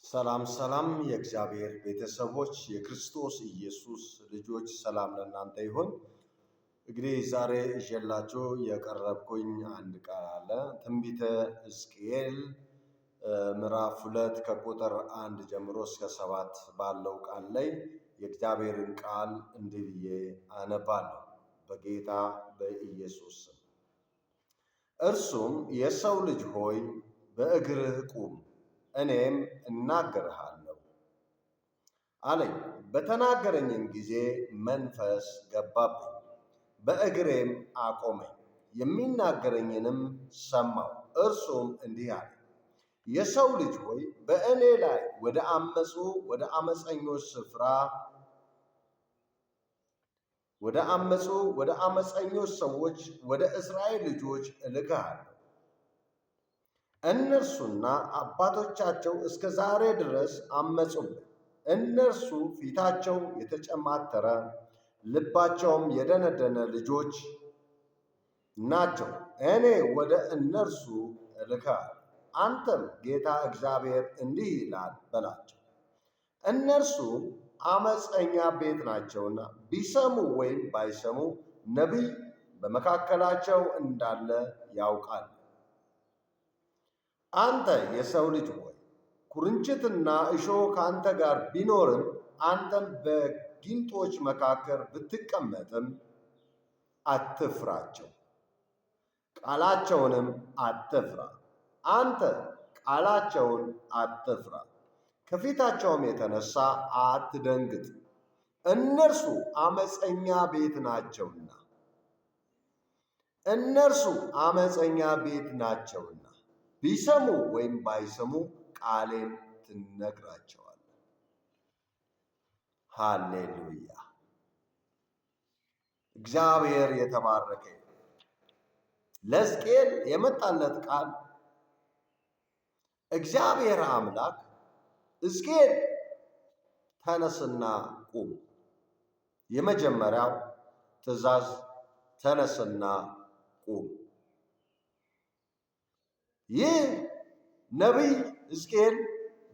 ሰላም ሰላም የእግዚአብሔር ቤተሰቦች የክርስቶስ ኢየሱስ ልጆች ሰላም ለእናንተ ይሁን። እንግዲህ ዛሬ ይዤላችሁ የቀረብኩኝ አንድ ቃል አለ። ትንቢተ ሕዝቅኤል ምዕራፍ 2 ከቁጥር 1 ጀምሮ እስከ 7 ባለው ቃል ላይ የእግዚአብሔርን ቃል እንዲህ ብዬ አነባለሁ በጌታ በኢየሱስ ስም። እርሱም የሰው ልጅ ሆይ በእግርህ ቁም እኔም እናገርሃለሁ አለኝ። በተናገረኝም ጊዜ መንፈስ ገባብኝ፣ በእግሬም አቆመኝ። የሚናገረኝንም ሰማሁ። እርሱም እንዲህ አለ፣ የሰው ልጅ ሆይ በእኔ ላይ ወደ አመፀኞች ሰዎች ወደ እስራኤል ልጆች እልክሃለሁ። እነርሱና አባቶቻቸው እስከ ዛሬ ድረስ አመፁብኝ። እነርሱ ፊታቸው የተጨማተረ ልባቸውም የደነደነ ልጆች ናቸው። እኔ ወደ እነርሱ እልክሃለሁ። አንተም ጌታ እግዚአብሔር እንዲህ ይላል በላቸው፣ እነርሱ አመፀኛ ቤት ናቸውና ቢሰሙ ወይም ባይሰሙ ነቢይ በመካከላቸው እንዳለ ያውቃል። አንተ የሰው ልጅ ሆይ ኩርንችትና እሾህ ከአንተ ጋር ቢኖርም አንተም በጊንጦች መካከል ብትቀመጥም አትፍራቸው፣ ቃላቸውንም አትፍራ። አንተ ቃላቸውን አትፍራ፣ ከፊታቸውም የተነሳ አትደንግጥ። እነርሱ አመፀኛ ቤት ናቸውና ቢሰሙ ወይም ባይሰሙ ቃሌን ትነግራቸዋለህ። ሃሌሉያ! እግዚአብሔር የተባረከ። ለሕዝቅኤል የመጣለት ቃል እግዚአብሔር አምላክ ሕዝቅኤል ተነስና ቁም። የመጀመሪያው ትእዛዝ ተነስና ቁም። ይህ ነቢይ ሕዝቅኤል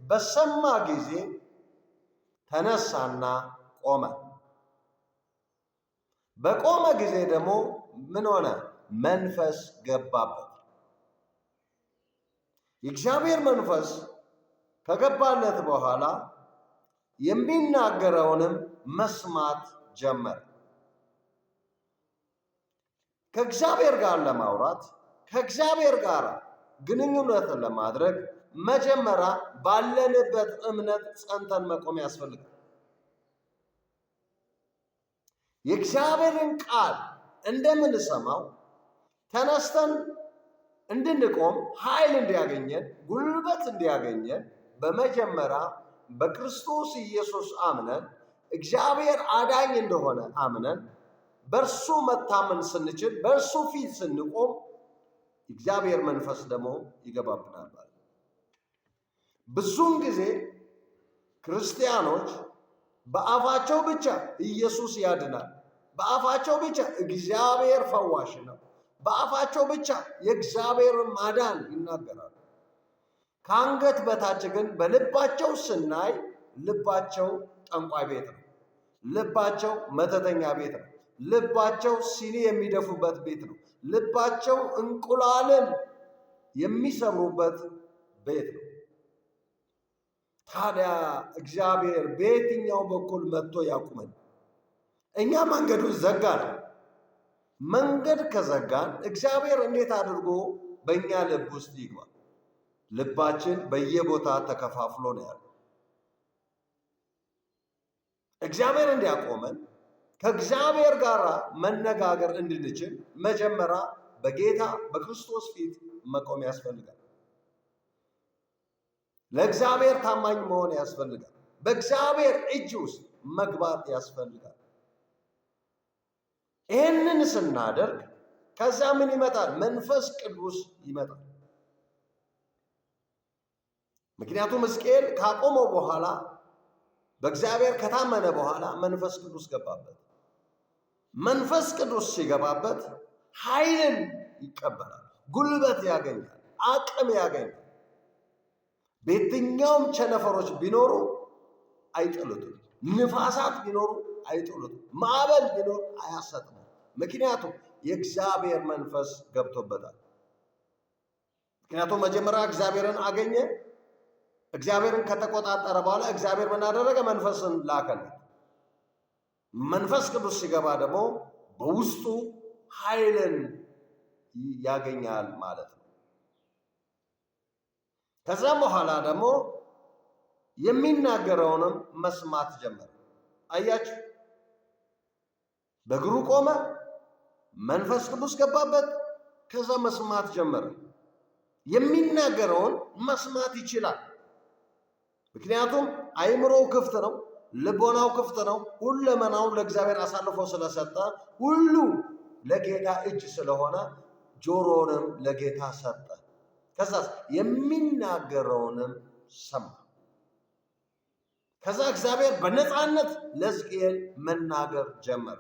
በሰማ ጊዜ ተነሳና ቆመ። በቆመ ጊዜ ደግሞ ምን ሆነ? መንፈስ ገባበት። የእግዚአብሔር መንፈስ ከገባለት በኋላ የሚናገረውንም መስማት ጀመረ። ከእግዚአብሔር ጋር ለማውራት ከእግዚአብሔር ጋር ግንኙነትን ለማድረግ መጀመሪያ ባለንበት እምነት ጸንተን መቆም ያስፈልጋል። የእግዚአብሔርን ቃል እንደምንሰማው ተነስተን እንድንቆም ኃይል እንዲያገኘን ጉልበት እንዲያገኘን በመጀመሪያ በክርስቶስ ኢየሱስ አምነን እግዚአብሔር አዳኝ እንደሆነ አምነን በእርሱ መታመን ስንችል በእርሱ ፊት ስንቆም እግዚአብሔር መንፈስ ደግሞ ይገባብናል። ብዙውን ጊዜ ክርስቲያኖች በአፋቸው ብቻ ኢየሱስ ያድናል፣ በአፋቸው ብቻ እግዚአብሔር ፈዋሽ ነው፣ በአፋቸው ብቻ የእግዚአብሔር ማዳን ይናገራሉ። ከአንገት በታች ግን በልባቸው ስናይ ልባቸው ጠንቋይ ቤት ነው፣ ልባቸው መተተኛ ቤት ነው፣ ልባቸው ሲኒ የሚደፉበት ቤት ነው፣ ልባቸው እንቁላልን የሚሰሩበት ቤት ነው። ታዲያ እግዚአብሔር በየትኛው በኩል መጥቶ ያቁመን? እኛ መንገዱን ዘጋን። መንገድ ከዘጋን እግዚአብሔር እንዴት አድርጎ በእኛ ልብ ውስጥ ይግባል? ልባችን በየቦታ ተከፋፍሎ ነው ያለው። እግዚአብሔር እንዲያቆመን ከእግዚአብሔር ጋር መነጋገር እንድንችል መጀመሪያ በጌታ በክርስቶስ ፊት መቆም ያስፈልጋል። ለእግዚአብሔር ታማኝ መሆን ያስፈልጋል። በእግዚአብሔር እጅ ውስጥ መግባት ያስፈልጋል። ይህንን ስናደርግ ከዛ ምን ይመጣል? መንፈስ ቅዱስ ይመጣል። ምክንያቱም ሕዝቅኤል ካቆመው በኋላ በእግዚአብሔር ከታመነ በኋላ መንፈስ ቅዱስ ገባበት። መንፈስ ቅዱስ ሲገባበት ኃይልን ይቀበላል፣ ጉልበት ያገኛል፣ አቅም ያገኛል። በየትኛውም ቸነፈሮች ቢኖሩ አይጥሉትም። ንፋሳት ቢኖሩ አይጥሉትም። ማዕበል ቢኖር አያሰጥም። ምክንያቱም የእግዚአብሔር መንፈስ ገብቶበታል። ምክንያቱም መጀመሪያ እግዚአብሔርን አገኘ። እግዚአብሔርን ከተቆጣጠረ በኋላ እግዚአብሔር ምን አደረገ? መንፈስን ላከለት። መንፈስ ቅዱስ ሲገባ ደግሞ በውስጡ ኃይልን ያገኛል ማለት ነው። ከዛም በኋላ ደግሞ የሚናገረውንም መስማት ጀመረ። አያችሁ፣ በእግሩ ቆመ፣ መንፈስ ቅዱስ ገባበት፣ ከዛ መስማት ጀመረ። የሚናገረውን መስማት ይችላል። ምክንያቱም አይምሮው ክፍት ነው፣ ልቦናው ክፍት ነው። ሁለመናውን ለእግዚአብሔር አሳልፎ ስለሰጠ ሁሉ ለጌታ እጅ ስለሆነ ጆሮንም ለጌታ ሰጠ። ከዛ የሚናገረውንም ሰማ። ከዛ እግዚአብሔር በነፃነት ለሕዝቅኤል መናገር ጀመረ።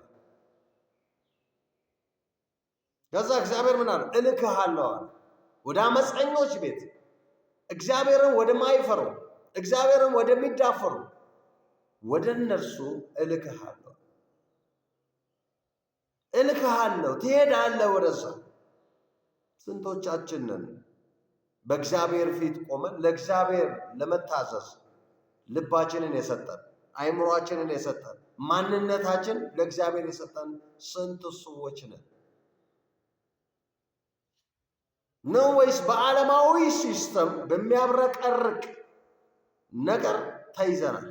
ከዛ እግዚአብሔር ምን አለ? እልክሃለሁ አለ ወደ አመፀኞች ቤት፣ እግዚአብሔርን ወደማይፈሩ፣ እግዚአብሔርን ወደሚዳፈሩ ወደ እነርሱ እልክሃለሁ። ትሄዳለህ ወደዛ። ስንቶቻችንን በእግዚአብሔር ፊት ቆመን ለእግዚአብሔር ለመታዘዝ ልባችንን የሰጠን፣ አይምሯችንን የሰጠን፣ ማንነታችን ለእግዚአብሔር የሰጠን ስንት ሰዎች ነን? ነው ወይስ በዓለማዊ ሲስተም በሚያብረቀርቅ ነገር ተይዘናል?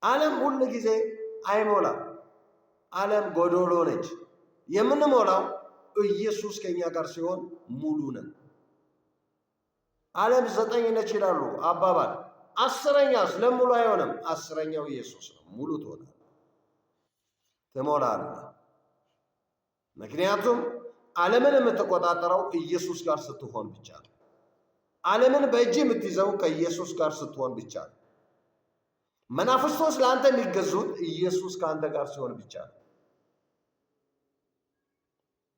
ዓለም ሁል ጊዜ አይሞላም። ዓለም ጎዶሎ ነች። የምንሞላው ኢየሱስ ከኛ ጋር ሲሆን ሙሉ ነን። ዓለም 9 ነች ይላሉ አባባል። 10ኛ ስለሙሉ አይሆንም። 10ኛው ኢየሱስ ነው። ሙሉ ትሞላለህ። ምክንያቱም ዓለምን የምትቆጣጠረው ኢየሱስ ጋር ስትሆን ብቻ ነው። ዓለምን በእጅ የምትይዘው ከኢየሱስ ጋር ስትሆን ብቻ ነው። መናፍስቶች ለአንተ የሚገዙት ኢየሱስ ከአንተ ጋር ሲሆን ብቻ ነው።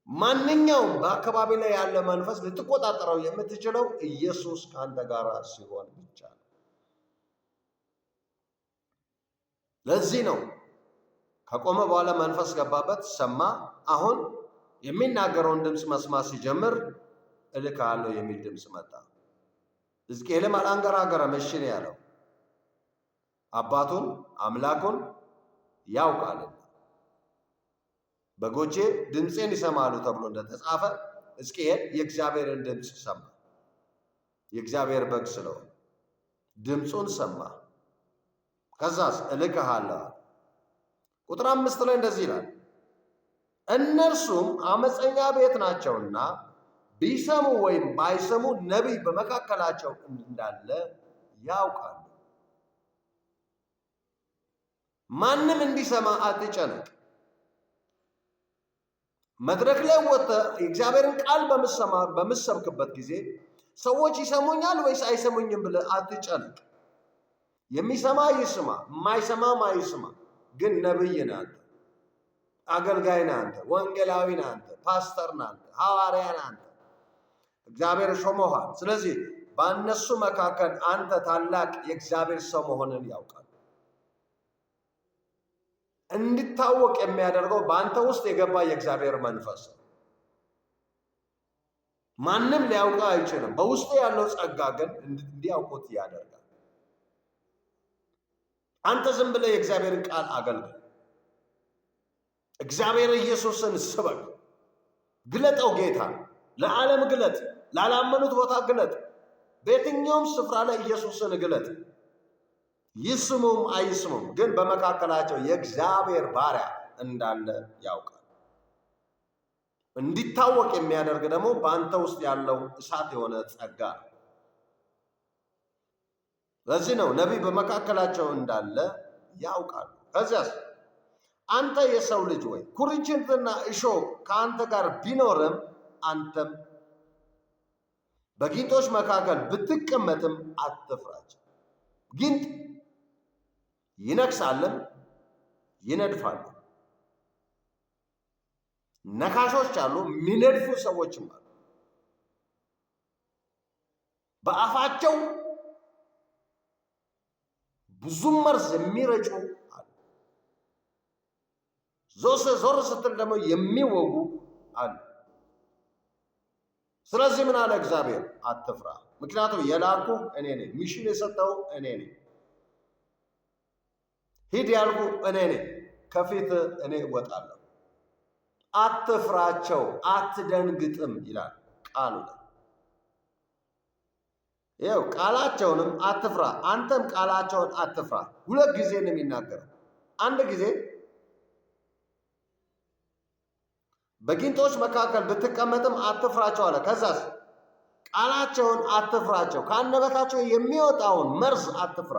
ማንኛውም በአካባቢ ላይ ያለ መንፈስ ልትቆጣጠረው የምትችለው ኢየሱስ ከአንተ ጋር ሲሆን ብቻ ነው። ለዚህ ነው ከቆመ በኋላ መንፈስ ገባበት፣ ሰማ። አሁን የሚናገረውን ድምፅ መስማት ሲጀምር እልክሃለሁ የሚል ድምፅ መጣ። ሕዝቅኤልም አላንገራገረም፣ እሺ ነው ያለው። አባቱን አምላኩን ያውቃል። በጎቼ ድምፄን ይሰማሉ ተብሎ እንደተጻፈ ሕዝቅኤል የእግዚአብሔርን ድምፅ ሰማ። የእግዚአብሔር በግ ስለሆነ ድምፁን ሰማ። ከዛስ እልክሃለሁ። ቁጥር 5 ላይ እንደዚህ ይላል፣ እነርሱም አመፀኛ ቤት ናቸውና ቢሰሙ ወይም ባይሰሙ ነቢይ በመካከላቸው እንዳለ ያውቃሉ። ማንም እንዲሰማ አትጨነቅ። መድረክ ላይ ወጥተህ የእግዚአብሔርን ቃል በምሰብክበት ጊዜ ሰዎች ይሰሙኛል ወይስ አይሰሙኝም ብለህ አትጨነቅ። የሚሰማ ይስማ፣ የማይሰማም አይስማ። ግን ነብይ ነህ አንተ፣ አገልጋይ ነህ አንተ፣ ወንጌላዊ ነህ አንተ፣ ፓስተር ነህ አንተ፣ ሐዋርያ ነህ አንተ። እግዚአብሔር ሾሞሃል። ስለዚህ በእነሱ መካከል አንተ ታላቅ የእግዚአብሔር ሰው መሆንን ያውቃል። እንዲታወቅ የሚያደርገው በአንተ ውስጥ የገባ የእግዚአብሔር መንፈስ ነው። ማንም ሊያውቀው አይችልም። በውስጡ ያለው ጸጋ ግን እንዲያውቁት ያደርጋል። አንተ ዝም ብለህ የእግዚአብሔርን ቃል አገልግል። እግዚአብሔር ኢየሱስን ስበክ፣ ግለጠው። ጌታ ለዓለም ግለጥ፣ ላላመኑት ቦታ ግለጥ። በየትኛውም ስፍራ ላይ ኢየሱስን ግለጥ። ይስሙም አይስሙም፣ ግን በመካከላቸው የእግዚአብሔር ባሪያ እንዳለ ያውቃል። እንዲታወቅ የሚያደርግ ደግሞ በአንተ ውስጥ ያለው እሳት የሆነ ጸጋ ነው። ለዚህ ነው ነቢይ በመካከላቸው እንዳለ ያውቃሉ። ከዚያስ አንተ የሰው ልጅ ወይ ኩርንችትና እሾህ ከአንተ ጋር ቢኖርም አንተም በጊንጦች መካከል ብትቀመጥም አትፍራቸው። ጊንጥ ይነክሳልም ይነድፋሉ። ነካሾች አሉ፣ የሚነድፉ ሰዎችም አሉ። በአፋቸው ብዙ መርዝ የሚረጩ አሉ። ዞር ስትል ደግሞ የሚወጉ አሉ። ስለዚህ ምን አለ እግዚአብሔር? አትፍራ፣ ምክንያቱም የላኩ እኔ ነኝ። ሚሽን የሰጠው እኔ ነኝ። ሂድ ያልኩ እኔ ነኝ። ከፊት እኔ እወጣለሁ። አትፍራቸው፣ አትደንግጥም ይላል ቃሉ። ይኸው ቃላቸውንም አትፍራ፣ አንተም ቃላቸውን አትፍራ። ሁለት ጊዜ ነው የሚናገረው። አንድ ጊዜ በጊንጦች መካከል ብትቀመጥም አትፍራቸው አለ። ከዛስ ቃላቸውን አትፍራቸው፣ ከአንደበታቸው የሚወጣውን መርዝ አትፍራ፣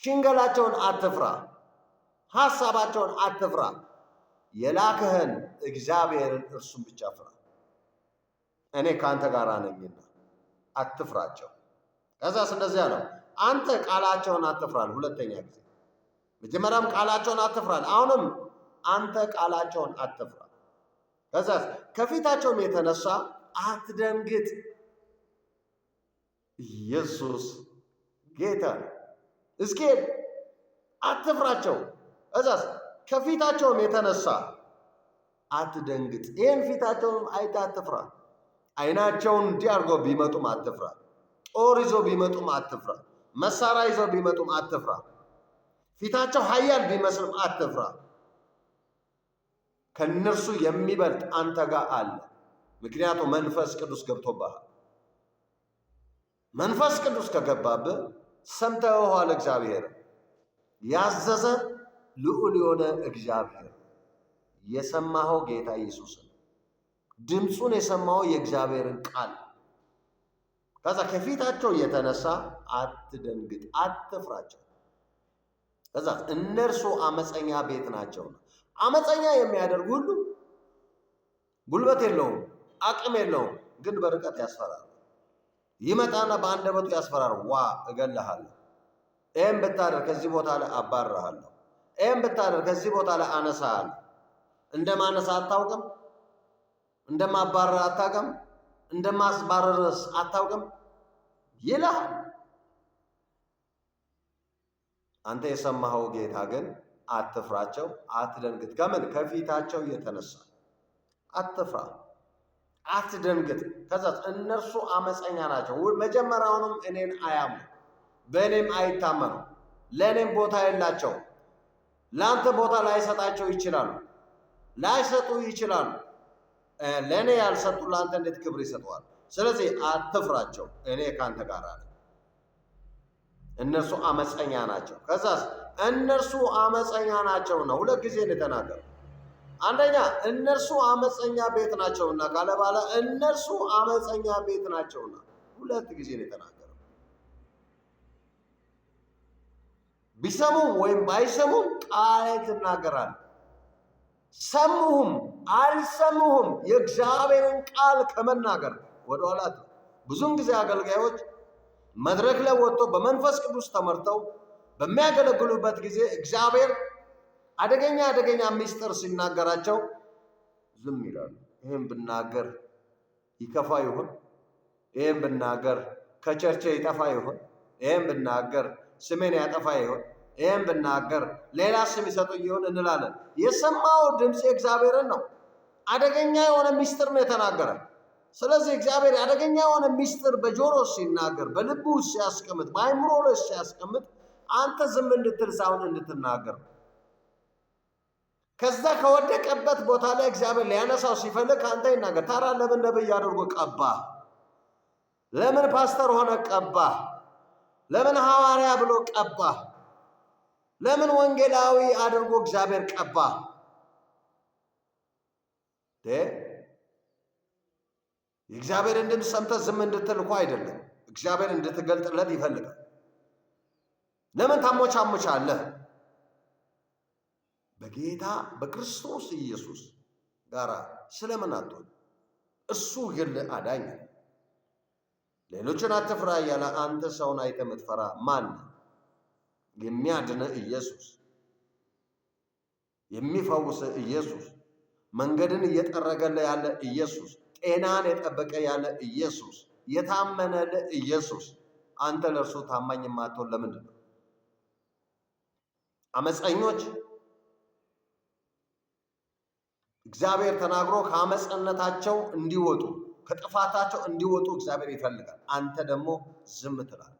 ሽንገላቸውን አትፍራ፣ ሐሳባቸውን አትፍራ። የላክህን እግዚአብሔርን እርሱን ብቻ ፍራ፣ እኔ ከአንተ ጋር ነኝና አትፍራቸው። ከዛስ እንደዚያ ነው። አንተ ቃላቸውን አትፍራል። ሁለተኛ ጊዜ መጀመሪያም ቃላቸውን አትፍራል፣ አሁንም አንተ ቃላቸውን አትፍራ። ከዛስ ከፊታቸውም የተነሳ አትደንግጥ። ኢየሱስ ጌታ ነው። እስኪ አትፍራቸው። ከዛስ ከፊታቸውም የተነሳ አትደንግጥ። ይህን ፊታቸውን አይተህ አትፍራ። አይናቸውን እንዲህ አድርገው ቢመጡም አትፍራ። ጦር ይዞ ቢመጡም አትፍራ። መሳሪያ ይዞ ቢመጡም አትፍራ። ፊታቸው ኃያል ቢመስልም አትፍራ። ከነርሱ የሚበልጥ አንተ ጋር አለ። ምክንያቱም መንፈስ ቅዱስ ገብቶብሃል። መንፈስ ቅዱስ ከገባብህ ሰምተኸዋል። እግዚአብሔር ያዘዘ ልዑል የሆነ እግዚአብሔር የሰማኸው ጌታ ኢየሱስን ድምፁን የሰማኸው የእግዚአብሔርን ቃል። ከዛ ከፊታቸው የተነሳ አትደንግጥ፣ አትፍራቸው። ከዛ እነርሱ አመፀኛ ቤት ናቸውና። አመፀኛ የሚያደርግ ሁሉ ጉልበት የለውም፣ አቅም የለውም፣ ግን በርቀት ያስፈራል። ይመጣና በአንደበቱ ያስፈራል። ዋ እገልሃለሁ፣ ይህም ብታደርግ ከዚህ ቦታ ላይ አባርርሃለሁ፣ ይህም ብታደርግ ከዚህ ቦታ ላይ አነሳሃለሁ። እንደማነሳ አታውቅም፣ እንደማባረር አታውቅም፣ እንደማስባረርስ አታውቅም ይልሃል። አንተ የሰማኸው ጌታ ግን አትፍራቸው፣ አትደንግጥ። ከምን? ከፊታቸው የተነሳ አትፍራ፣ አትደንግጥ። ከዛ እነርሱ አመፀኛ ናቸው። መጀመሪያውንም እኔን አያምኑ፣ በእኔም አይታመኑ፣ ለእኔም ቦታ የላቸው። ለአንተ ቦታ ላይሰጣቸው ይችላሉ፣ ላይሰጡ ይችላሉ። ለእኔ ያልሰጡ ለአንተ እንዴት ክብር ይሰጠዋል? ስለዚህ አትፍራቸው፣ እኔ ከአንተ ጋር አለ። እነርሱ አመፀኛ ናቸው። ከዛስ እነርሱ አመፀኛ ናቸውና፣ ሁለት ጊዜ ነው የተናገረው። አንደኛ እነርሱ አመፀኛ ቤት ናቸውና ካለ በኋላ እነርሱ አመፀኛ ቤት ናቸውና ሁለት ጊዜ ነው የተናገረው። ቢሰሙም ወይም ባይሰሙም ቃል ትናገራለህ። ሰሙሁም አልሰሙሁም የእግዚአብሔርን ቃል ከመናገር ወደኋላ። ብዙውን ጊዜ አገልጋዮች መድረክ ላይ ወጥቶ በመንፈስ ቅዱስ ተመርተው በሚያገለግሉበት ጊዜ እግዚአብሔር አደገኛ ምስጢር ሲናገራቸው ዝም ይላሉ። ይህም ብናገር ይከፋ ይሆን? ይህም ብናገር ከቸርቼ ይጠፋ ይሆን? ይህም ብናገር ስሜን ያጠፋ ይሆን? ይህም ብናገር ሌላ ስም ይሰጡ ይሆን እንላለን። የሰማው ድምፅ የእግዚአብሔርን ነው። አደገኛ የሆነ ምስጢር ነው የተናገረ። ስለዚህ እግዚአብሔር አደገኛ የሆነ ምስጢር በጆሮ ሲናገር፣ በልቡ ሲያስቀምጥ፣ በአይምሮ ላይ ሲያስቀምጥ አንተ ዝም እንድትል ሳይሆን እንድትናገር። ከዛ ከወደቀበት ቦታ ላይ እግዚአብሔር ሊያነሳው ሲፈልግ አንተ ይናገር። ታዲያ ለምን ነብይ አድርጎ ቀባ? ለምን ፓስተር ሆነ ቀባ? ለምን ሐዋርያ ብሎ ቀባ? ለምን ወንጌላዊ አድርጎ እግዚአብሔር ቀባ? የእግዚአብሔርን ድምፅ ሰምተህ ዝም እንድትል እኮ አይደለም፣ እግዚአብሔር እንድትገልጥለት ይፈልጋል። ለምን ታሞቻሞቻለህ? በጌታ በክርስቶስ ኢየሱስ ጋር ስለምን አትሆን? እሱ ግል አዳኝ። ሌሎችን አትፍራ እያለ አንተ ሰውን አይተህ የምትፈራ ማን? የሚያድንህ ኢየሱስ፣ የሚፈውስህ ኢየሱስ፣ መንገድን እየጠረገልህ ያለ ኢየሱስ፣ ጤናን የጠበቀ ያለ ኢየሱስ፣ የታመነልህ ኢየሱስ አንተ ለእርሱ ታማኝ የማትሆን ለምንድን ነው? አመፀኞች እግዚአብሔር ተናግሮ ከአመፀነታቸው እንዲወጡ ከጥፋታቸው እንዲወጡ እግዚአብሔር ይፈልጋል። አንተ ደግሞ ዝም ትላለህ።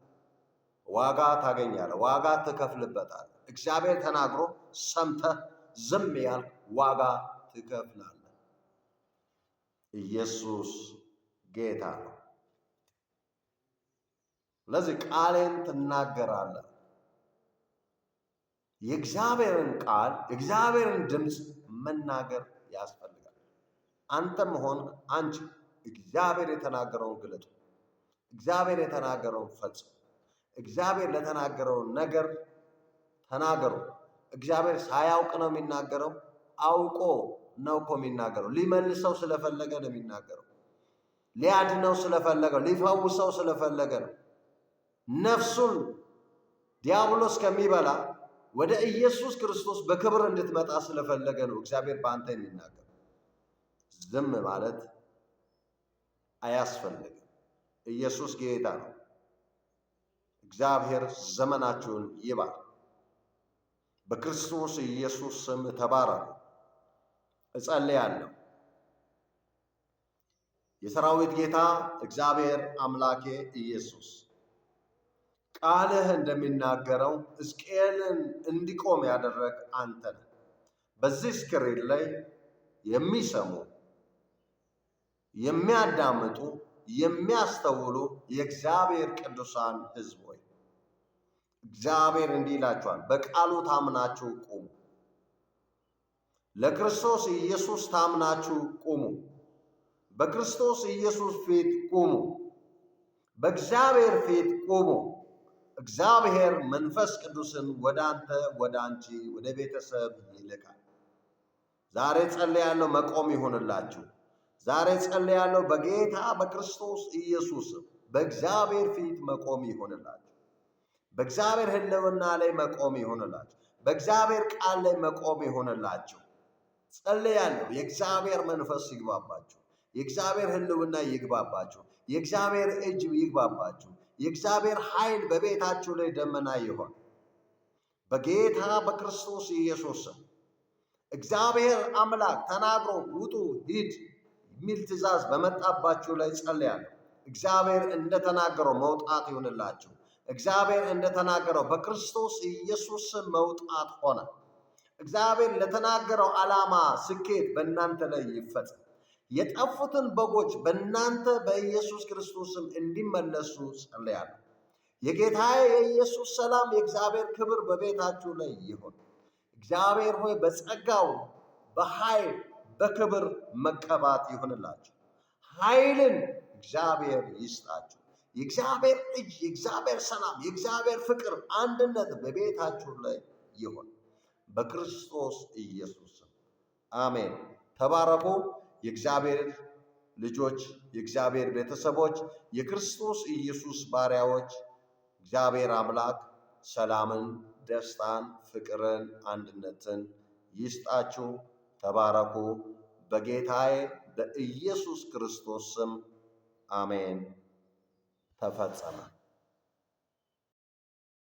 ዋጋ ታገኛለህ፣ ዋጋ ትከፍልበታለህ። እግዚአብሔር ተናግሮ ሰምተህ ዝም ያልክ ዋጋ ትከፍላለህ። ኢየሱስ ጌታ ነው። ስለዚህ ቃሌን ትናገራለህ። የእግዚአብሔርን ቃል የእግዚአብሔርን ድምፅ መናገር ያስፈልጋል። አንተም ሆንክ አንቺ እግዚአብሔር የተናገረውን ግለጡ። እግዚአብሔር የተናገረውን ፈጽሙ። እግዚአብሔር ለተናገረውን ነገር ተናገሩ። እግዚአብሔር ሳያውቅ ነው የሚናገረው፣ አውቆ ነው እኮ የሚናገረው። ሊመልሰው ስለፈለገ ነው የሚናገረው። ሊያድነው ስለፈለገ፣ ሊፈውሰው ስለፈለገ ነው። ነፍሱን ዲያብሎስ ከሚበላ ወደ ኢየሱስ ክርስቶስ በክብር እንድትመጣ ስለፈለገ ነው እግዚአብሔር በአንተ የሚናገር። ዝም ማለት አያስፈልግም። ኢየሱስ ጌታ ነው። እግዚአብሔር ዘመናችሁን ይባርክ። በክርስቶስ ኢየሱስ ስም ተባረኩ። እጸልያለሁ። የሰራዊት ጌታ እግዚአብሔር አምላኬ ኢየሱስ ቃልህ እንደሚናገረው ሕዝቅኤልን እንዲቆም ያደረግ አንተ ነህ። በዚህ ስክሪን ላይ የሚሰሙ የሚያዳምጡ የሚያስተውሉ የእግዚአብሔር ቅዱሳን ሕዝብ ሆይ እግዚአብሔር እንዲህ ይላችኋል፣ በቃሉ ታምናችሁ ቁሙ። ለክርስቶስ ኢየሱስ ታምናችሁ ቁሙ። በክርስቶስ ኢየሱስ ፊት ቁሙ። በእግዚአብሔር ፊት ቁሙ። እግዚአብሔር መንፈስ ቅዱስን ወደ አንተ፣ ወደ አንቺ፣ ወደ ቤተሰብ ይልካል። ዛሬ ጸልያለሁ፣ መቆም ይሆንላችሁ። ዛሬ ጸልያለሁ፣ በጌታ በክርስቶስ ኢየሱስ በእግዚአብሔር ፊት መቆም ይሆንላችሁ። በእግዚአብሔር ሕልውና ላይ መቆም ይሆንላችሁ። በእግዚአብሔር ቃል ላይ መቆም ይሆንላችሁ። ጸልያለሁ፣ የእግዚአብሔር መንፈስ ይግባባችሁ። የእግዚአብሔር ሕልውና ይግባባችሁ። የእግዚአብሔር እጅ ይግባባችሁ። የእግዚአብሔር ኃይል በቤታችሁ ላይ ደመና ይሆን። በጌታ በክርስቶስ ኢየሱስ እግዚአብሔር አምላክ ተናግሮ ውጡ፣ ሂድ የሚል ትእዛዝ በመጣባችሁ ላይ ጸልያለሁ። እግዚአብሔር እንደተናገረው መውጣት ይሆንላችሁ። እግዚአብሔር እንደተናገረው በክርስቶስ ኢየሱስ መውጣት ሆነ። እግዚአብሔር ለተናገረው ዓላማ ስኬት በእናንተ ላይ ይፈጸም። የጠፉትን በጎች በእናንተ በኢየሱስ ክርስቶስም እንዲመለሱ ጸልያለሁ። የጌታዬ የኢየሱስ ሰላም፣ የእግዚአብሔር ክብር በቤታችሁ ላይ ይሁን። እግዚአብሔር ሆይ በጸጋው በኃይል በክብር መቀባት ይሁንላችሁ። ኃይልን እግዚአብሔር ይስጣችሁ። የእግዚአብሔር እጅ፣ የእግዚአብሔር ሰላም፣ የእግዚአብሔር ፍቅር፣ አንድነት በቤታችሁ ላይ ይሁን በክርስቶስ ኢየሱስ አሜን። ተባረኩ። የእግዚአብሔር ልጆች፣ የእግዚአብሔር ቤተሰቦች፣ የክርስቶስ ኢየሱስ ባሪያዎች እግዚአብሔር አምላክ ሰላምን፣ ደስታን፣ ፍቅርን፣ አንድነትን ይስጣችሁ። ተባረኩ። በጌታዬ በኢየሱስ ክርስቶስ ስም አሜን። ተፈጸመ።